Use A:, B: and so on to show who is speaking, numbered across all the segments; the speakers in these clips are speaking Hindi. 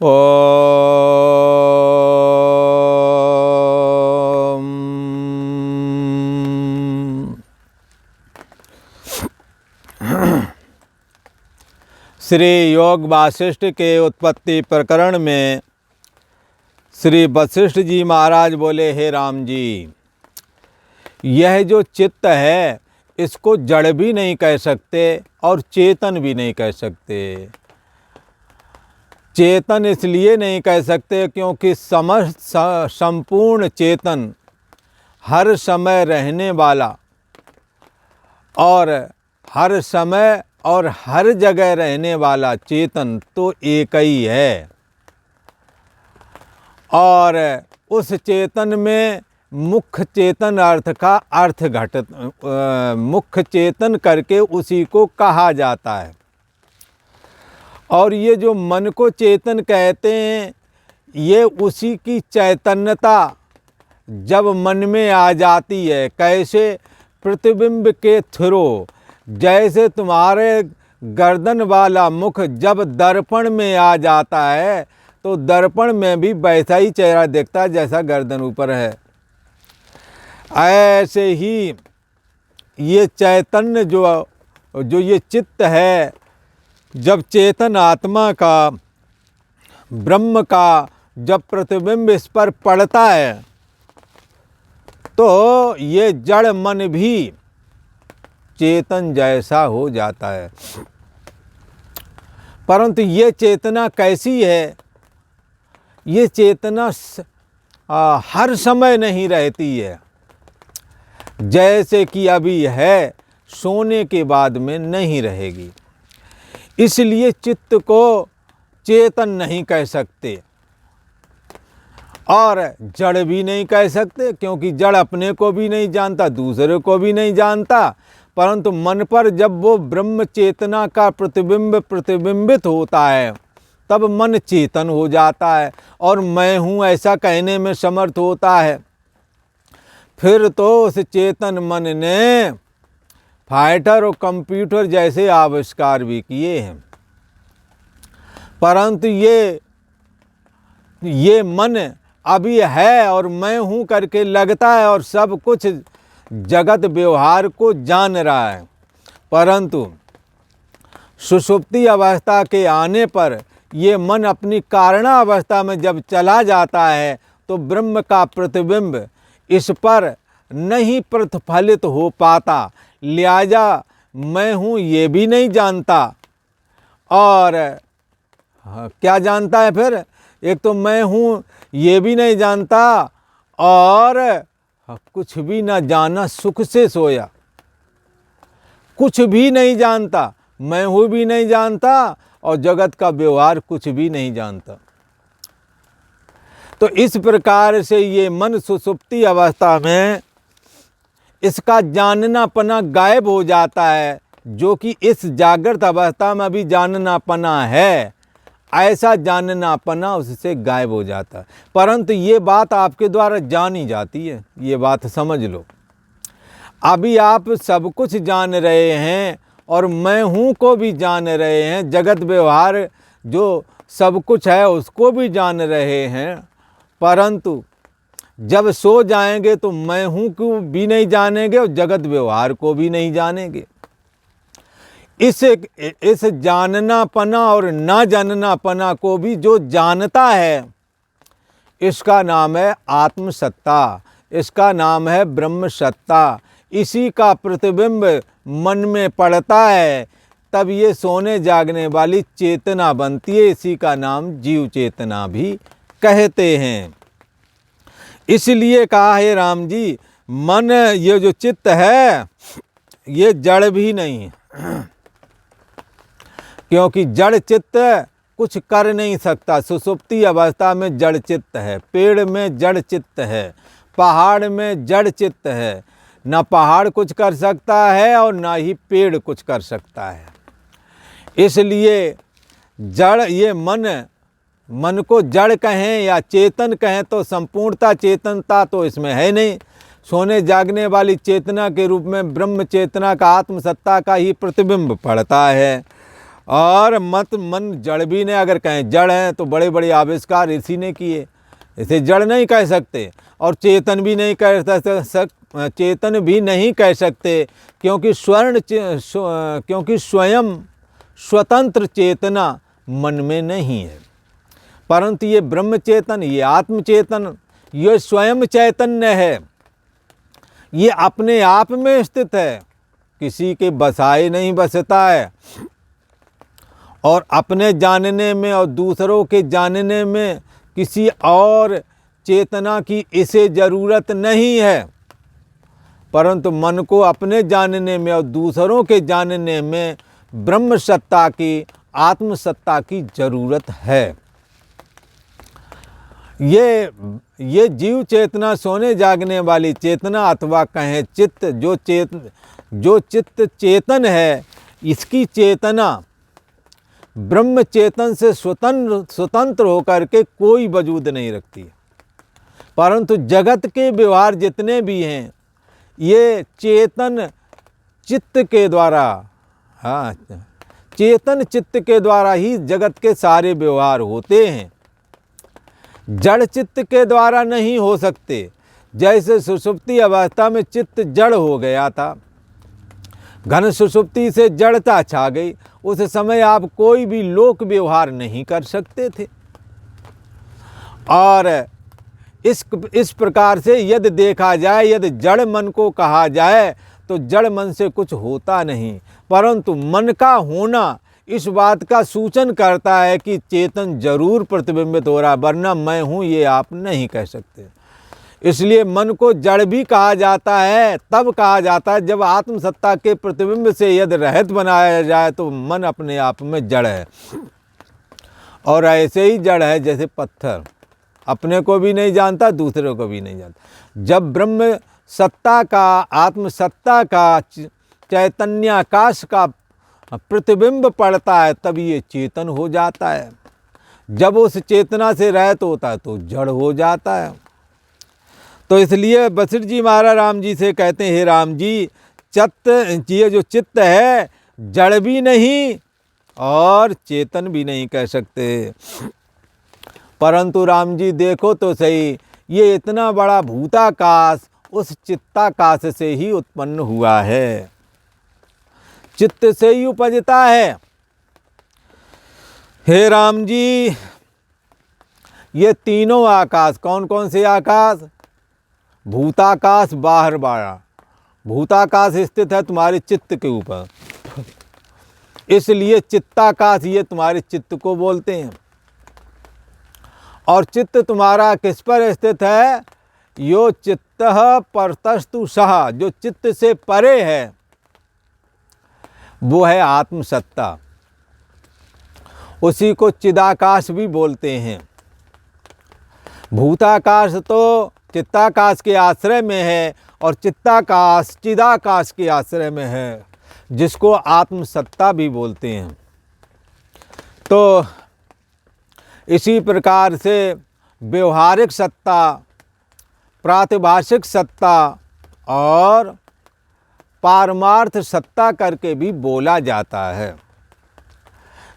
A: ओम। श्री योग वासिष्ठ के उत्पत्ति प्रकरण में श्री वशिष्ठ जी महाराज बोले, हे राम जी, यह जो चित्त है इसको जड़ भी नहीं कह सकते और चेतन भी नहीं कह सकते। चेतन इसलिए नहीं कह सकते क्योंकि समस्त संपूर्ण चेतन, हर समय रहने वाला और हर समय और हर जगह रहने वाला चेतन तो एक ही है। और उस चेतन में मुख्य चेतन अर्थ का अर्थ घटत मुख्य चेतन करके उसी को कहा जाता है। और ये जो मन को चेतन कहते हैं, ये उसी की चैतन्यता जब मन में आ जाती है। कैसे? प्रतिबिंब के थ्रू। जैसे तुम्हारे गर्दन वाला मुख जब दर्पण में आ जाता है तो दर्पण में भी वैसा ही चेहरा दिखता है जैसा गर्दन ऊपर है। ऐसे ही ये चैतन्य जो ये चित्त है, जब चेतन आत्मा का, ब्रह्म का जब प्रतिबिंब इस पर पड़ता है तो ये जड़ मन भी चेतन जैसा हो जाता है। परंतु ये चेतना कैसी है? ये चेतना हर समय नहीं रहती है। जैसे कि अभी है, सोने के बाद में नहीं रहेगी। इसलिए चित्त को चेतन नहीं कह सकते और जड़ भी नहीं कह सकते, क्योंकि जड़ अपने को भी नहीं जानता, दूसरे को भी नहीं जानता। परंतु मन पर जब वो ब्रह्म चेतना का प्रतिबिंब प्रतिबिंबित होता है तब मन चेतन हो जाता है और मैं हूँ ऐसा कहने में समर्थ होता है। फिर तो उस चेतन मन ने फाइटर और कंप्यूटर जैसे आविष्कार भी किए हैं। परंतु ये मन अभी है और मैं हूँ करके लगता है और सब कुछ जगत व्यवहार को जान रहा है। परंतु सुषुप्ति अवस्था के आने पर ये मन अपनी कारणा अवस्था में जब चला जाता है तो ब्रह्म का प्रतिबिंब इस पर नहीं प्रतिफलित हो पाता। लिहाजा मैं हूँ ये भी नहीं जानता। और क्या जानता है फिर? एक तो मैं हूँ ये भी नहीं जानता और कुछ भी ना जाना सुख से सोया। कुछ भी नहीं जानता, मैं हूँ भी नहीं जानता और जगत का व्यवहार कुछ भी नहीं जानता। तो इस प्रकार से ये मन सुषुप्ति अवस्था में इसका जाननापना गायब हो जाता है, जो कि इस जागृत अवस्था में भी जाननापना है, ऐसा जाननापना उससे गायब हो जाता है। परंतु ये बात आपके द्वारा जानी जाती है, ये बात समझ लो। अभी आप सब कुछ जान रहे हैं और मैं हूँ को भी जान रहे हैं, जगत व्यवहार जो सब कुछ है उसको भी जान रहे हैं। परंतु जब सो जाएंगे तो मैं हूँ को भी नहीं जानेंगे और जगत व्यवहार को भी नहीं जानेंगे। इस जाननापना और ना जाननापना को भी जो जानता है, इसका नाम है आत्मसत्ता, इसका नाम है ब्रह्म सत्ता। इसी का प्रतिबिंब मन में पड़ता है तब ये सोने जागने वाली चेतना बनती है। इसी का नाम जीव चेतना भी कहते हैं। इसलिए कहा है राम जी, मन ये जो चित्त है ये जड़ भी नहीं है, क्योंकि जड़ चित्त कुछ कर नहीं सकता। सुषुप्ति अवस्था में जड़ चित्त है, पेड़ में जड़ चित्त है, पहाड़ में जड़ चित्त है। ना पहाड़ कुछ कर सकता है और ना ही पेड़ कुछ कर सकता है। इसलिए जड़, ये मन को जड़ कहें या चेतन कहें तो संपूर्णता चेतनता तो इसमें है नहीं। सोने जागने वाली चेतना के रूप में ब्रह्म चेतना का, आत्मसत्ता का ही प्रतिबिंब पड़ता है। और मत मन जड़ भी नहीं, अगर कहें जड़ हैं तो बड़े बड़े आविष्कार इसी ने किए, इसे जड़ नहीं कह सकते। और चेतन भी नहीं चेतन भी नहीं कह सकते, क्योंकि क्योंकि स्वयं स्वतंत्र चेतना मन में नहीं है। परंतु ये ब्रह्म चेतन, ये आत्म चेतन, ये स्वयं चैतन्य है, ये अपने आप में स्थित है, किसी के बसाए नहीं बसता है। और अपने जानने में और दूसरों के जानने में किसी और चेतना की इसे ज़रूरत नहीं है, परंतु मन को अपने जानने में और दूसरों के जानने में ब्रह्म सत्ता की, आत्म सत्ता की ज़रूरत है। ये जीव चेतना, सोने जागने वाली चेतना अथवा कहें चित्त, जो चित्त चेतन है, इसकी चेतना ब्रह्म चेतन से स्वतंत्र होकर के कोई वजूद नहीं रखती। परंतु जगत के व्यवहार जितने भी हैं, ये चेतन चित्त के द्वारा, हाँ, चेतन चित्त के द्वारा ही जगत के सारे व्यवहार होते हैं, जड़ चित्त के द्वारा नहीं हो सकते। जैसे सुषुप्ति अवस्था में चित्त जड़ हो गया था, घन सुषुप्ति से जड़ता छा गई, उस समय आप कोई भी लोक व्यवहार नहीं कर सकते थे। और इस प्रकार से यदि देखा जाए, यदि जड़ मन को कहा जाए तो जड़ मन से कुछ होता नहीं, परंतु मन का होना इस बात का सूचन करता है कि चेतन जरूर प्रतिबिंबित हो रहा, वरना मैं हूँ ये आप नहीं कह सकते। इसलिए मन को जड़ भी कहा जाता है, तब कहा जाता है जब आत्मसत्ता के प्रतिबिंब से यदि रहित बनाया जाए तो मन अपने आप में जड़ है। और ऐसे ही जड़ है जैसे पत्थर, अपने को भी नहीं जानता, दूसरे को भी नहीं जानता। जब ब्रह्म सत्ता का, आत्मसत्ता का, चैतन्याकाश का प्रतिबिंब पड़ता है, तब ये चेतन हो जाता है। जब उस चेतना से रहित होता है तो जड़ हो जाता है। तो इसलिए वशिष्ठ जी महाराज राम जी से कहते हैं, हे राम जी, ये जो चित्त है जड़ भी नहीं और चेतन भी नहीं कह सकते। परंतु राम जी देखो तो सही, ये इतना बड़ा भूताकाश उस चित्ताकाश से ही उत्पन्न हुआ है, चित्त से ही उपजता है। हे राम जी, ये तीनों आकाश, कौन कौन से आकाश? भूताकाश, बाहर बाड़ा। भूताकाश स्थित है तुम्हारे चित्त के ऊपर, इसलिए चित्ताकाश ये तुम्हारे चित्त को बोलते हैं। और चित्त तुम्हारा किस पर स्थित है? यो चित्तः परतस्तु सः, जो चित्त से परे है वो है आत्मसत्ता, उसी को चिदाकाश भी बोलते हैं। भूताकाश तो चित्ताकाश के आश्रय में है और चित्ताकाश चिदाकाश के आश्रय में है, जिसको आत्मसत्ता भी बोलते हैं। तो इसी प्रकार से व्यवहारिक सत्ता, प्रातिभाषिक सत्ता और पारमार्थ सत्ता करके भी बोला जाता है।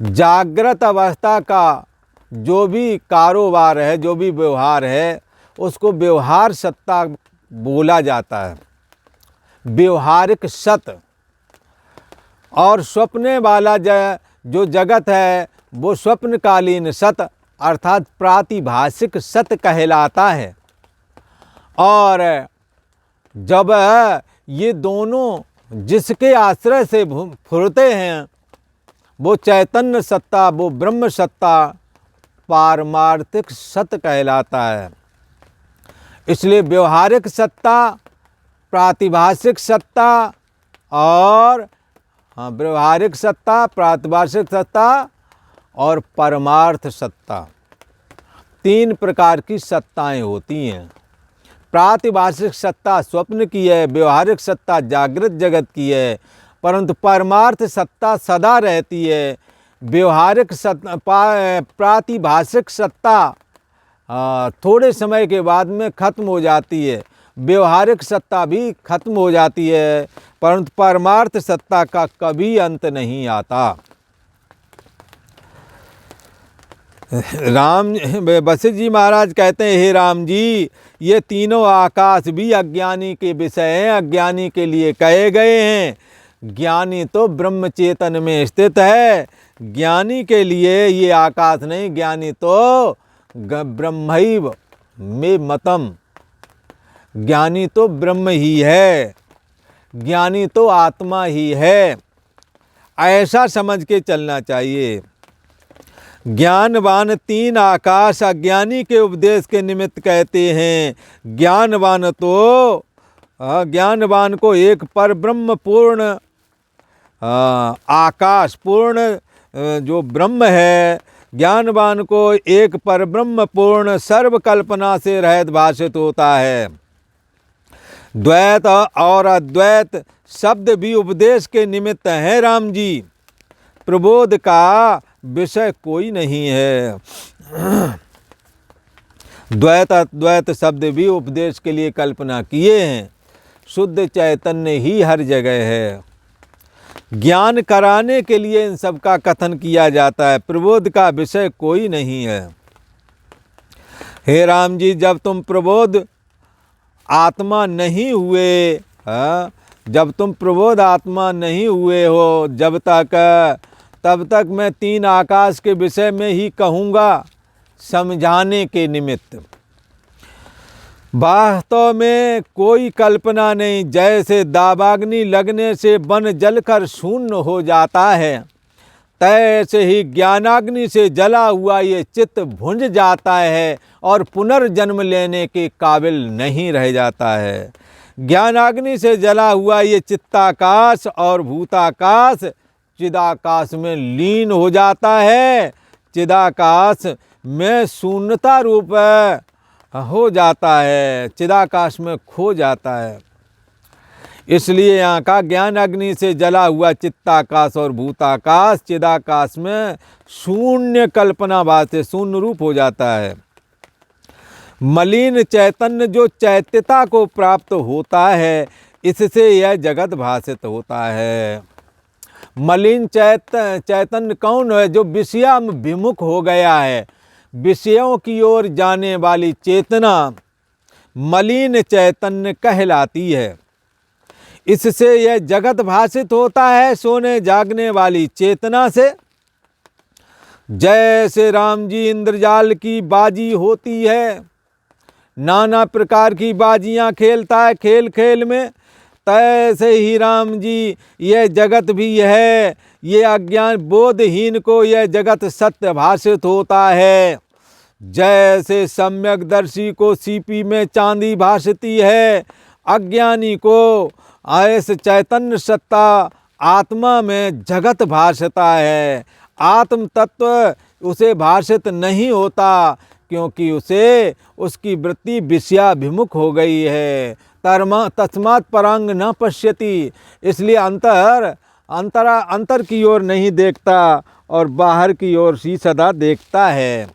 A: जागृत अवस्था का जो भी कारोबार है, जो भी व्यवहार है, उसको व्यवहार सत्ता बोला जाता है, व्यवहारिक सत। और स्वप्ने वाला जो जगत है वो स्वप्नकालीन सत अर्थात प्रातिभाषिक सत कहलाता है। और जब ये दोनों जिसके आश्रय से फुरते हैं, वो चैतन्य सत्ता, वो ब्रह्म सत्ता पारमार्थिक सत कहलाता है। इसलिए व्यवहारिक सत्ता, प्रातिभाषिक सत्ता और व्यवहारिक सत्ता, प्रातिभाषिक सत्ता और परमार्थ सत्ता, तीन प्रकार की सत्ताएं होती हैं। प्रातिभाषिक सत्ता स्वप्न की है, व्यवहारिक सत्ता जागृत जगत की है, परंतु परमार्थ सत्ता सदा रहती है। व्यवहारिक सत्ता, प्रातिभाषिक सत्ता थोड़े समय के बाद में खत्म हो जाती है, व्यवहारिक सत्ता भी खत्म हो जाती है, परंतु परमार्थ सत्ता का कभी अंत नहीं आता। राम वशिष्ठ जी महाराज कहते हैं, हे राम जी, ये तीनों आकाश भी अज्ञानी के विषय हैं, अज्ञानी के लिए कहे गए हैं। ज्ञानी तो ब्रह्म चेतन में स्थित है, ज्ञानी के लिए ये आकाश नहीं, ज्ञानी तो ब्रह्मैव में मतम, ज्ञानी तो ब्रह्म ही है, ज्ञानी तो आत्मा ही है। ऐसा समझ के चलना चाहिए। ज्ञानवान तीन आकाश अज्ञानी के उपदेश के निमित्त कहते हैं। ज्ञानवान तो ज्ञानवान को एक पर ब्रह्म पूर्ण आकाश पूर्ण जो ब्रह्म है, ज्ञानवान को एक पर ब्रह्म पूर्ण सर्व कल्पना से रहित भाषित होता है। द्वैत और अद्वैत शब्द भी उपदेश के निमित्त हैं राम जी, प्रबोध का विषय कोई नहीं है। द्वैत अद्वैत शब्द भी उपदेश के लिए कल्पना किए हैं। शुद्ध चैतन्य ही हर जगह है। ज्ञान कराने के लिए इन सब का कथन किया जाता है, प्रबोध का विषय कोई नहीं है। हे राम जी, जब तुम प्रबोध आत्मा नहीं हुए, जब तुम प्रबोध आत्मा नहीं हुए हो तब तक मैं तीन आकाश के विषय में ही कहूँगा समझाने के निमित्त। वास्तव में कोई कल्पना नहीं। जैसे दावाग्नि लगने से वन जलकर शून्य हो जाता है, तैसे ही ज्ञानाग्नि से जला हुआ ये चित्त भुंज जाता है और पुनर्जन्म लेने के काबिल नहीं रह जाता है। ज्ञानाग्नि से जला हुआ ये चित्ताकाश और भूताकाश चिदाकाश में लीन हो जाता है, चिदाकाश में शून्यता रूप हो जाता है, चिदाकाश में खो जाता है। इसलिए यहाँ का ज्ञान अग्नि से जला हुआ चित्ताकाश और भूताकाश चिदाकाश में शून्य कल्पना भास से शून्य रूप हो जाता है। मलिन चैतन्य जो चैत्यता को प्राप्त होता है, इससे यह जगत भाषित होता है। मलिन चैतन्य कौन है? जो विषयाभिमुख हो गया है, विषयों की ओर जाने वाली चेतना मलिन चैतन्य कहलाती है। इससे यह जगत भाषित होता है सोने जागने वाली चेतना से। जैसे राम जी इंद्रजाल की बाजी होती है, नाना प्रकार की बाजियां खेलता है खेल खेल में, तैसे ही राम जी यह जगत भी है। ये अज्ञान बोधहीन को यह जगत सत्य भाषित होता है। जैसे सम्यकदर्शी को सीपी में चांदी भासती है, अज्ञानी को ऐसे चैतन्य सत्ता आत्मा में जगत भासता है। आत्म तत्व उसे भाषित नहीं होता, क्योंकि उसे उसकी वृत्ति विषयाभिमुख हो गई है। तस्मात् परांग न पश्यति, इसलिए अंतर की ओर नहीं देखता और बाहर की ओर ही सदा देखता है।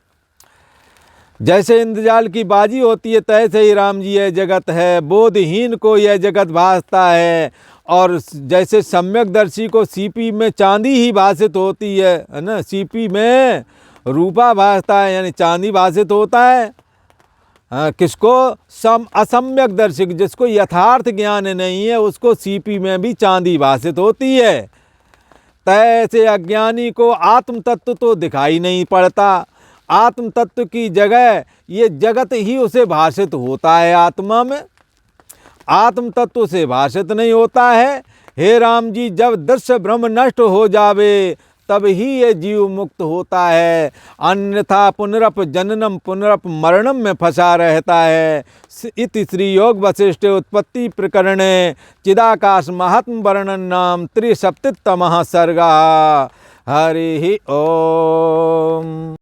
A: जैसे इंद्रजाल की बाजी होती है, तैसे ही राम जी यह जगत है। बोधहीन को यह जगत भासता है, और जैसे सम्यकदर्शी को सीपी में चांदी ही भाषित होती है ना, सीपी में रूपा भासता है यानी चांदी भाषित होता है। किसको? असम्यकदर्शी, जिसको यथार्थ ज्ञान नहीं है, उसको सीपी में भी चांदी भाषित होती है। तैसे अज्ञानी को आत्म तत्व तो दिखाई नहीं पड़ता। आत्म तत्व की जगह ये जगत ही उसे भाषित होता है। आत्मा में आत्म तत्व से भाषित नहीं होता है। हे राम जी, जब दृश्य भ्रम नष्ट हो जावे तब ही ये जीव मुक्त होता है, अन्यथा पुनरप जननम पुनरप मरणम में फंसा रहता है। इति श्री योग वशिष्ठ उत्पत्ति प्रकरणे चिदाकाश महात्म वर्णन नाम 73तमः सर्गः। हरि ओम।